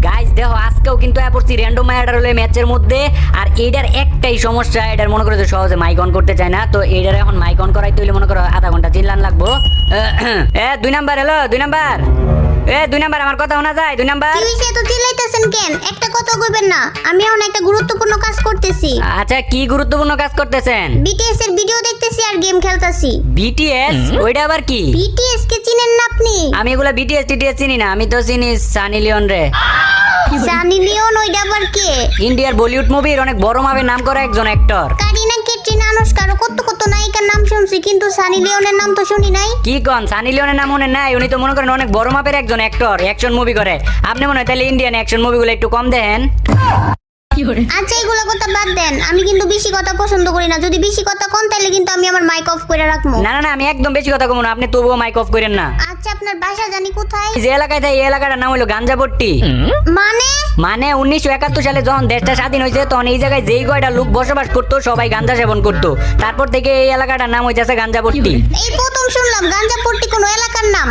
Guys দেখো আজকেও কিন্তু পড়ছি র্যান্ডম ম্যাটার হলে ম্যাচের মধ্যে। আর এইটার একটাই সমস্যা, এটার মনে করো যে সহজে মাইক অন করতে চায় না। তো এইটার এখন মাইক অন করাইতে হইলে মনে করো আধা ঘন্টা চিল্লান লাগবো। 2 নাম্বার, হ্যালো 2 নাম্বার, 2 নাম্বার আমার কথা শোনা যায়? 2 নাম্বার, কি হইছে এত চিল্লাইতেছেন কেন? একটা কথা কইবেন না? আমি এখন একটা গুরুত্বপূর্ণ কাজ করতেছি। আচ্ছা কি গুরুত্বপূর্ণ কাজ করতেছেন? বিটিএস এর ভিডিও দেখতেছি আর গেম খেলতাছি। বিটিএস? ওইটা আবার কি? বিটিএস কে চিনেন না আপনি? আমি এগুলা বিটিএস টিটিএস চিনি না, আমি তো চিনি সানি লিওন রে। সানি লিওন ওইটা আবার কে? ইন্ডিয়ার বলিউড মুভির অনেক বড় মাপে নাম করা একজন অ্যাক্টর। কারিনা ক্যাটরিনা আনুশকা আরো কত কত নায়িকার নাম শুনছি, কিন্তু সানি লিওনের নাম তো শুনি নাই। কি কোন? সানি লিওনের নাম মনে নাই? উনি তো মনে করেন অনেক বড় মাপের একজন অ্যাক্টর, অ্যাকশন মুভি করে। আপনি মনে হয় তাহলে ইন্ডিয়ান অ্যাকশন মুভিগুলো একটু কম দেখেন। আচ্ছা এগুলো কথা বাদ দেন, আমি কিন্তু বেশি কথা পছন্দ করি না। যদি বেশি কথা কোন তাহলে কিন্তু আমি আমার মাইক অফ করে রাখবো। না না না, আমি একদম বেশি কথা কমু না, আপনি তবুও মাইক অফ করেন না। আচ্ছা আপনার বাসা জানি কোথায়? যে এলাকায় থাকে এই এলাকাটার নাম হলো গাঞ্জাপট্টি। মানে? মানে 1971 সালে যখন দেশটা স্বাধীন হয়েছে তখন এই জায়গায় যেই কয়টা লোক বসবাস করতো সবাই গাঞ্জা সেবন করতো, তারপর থেকে এই এলাকাটার নাম হইতেছে গাঞ্জাপট্টি। এই প্রথম শুনলাম গাঞ্জাপট্টি কোনো এলাকার নাম।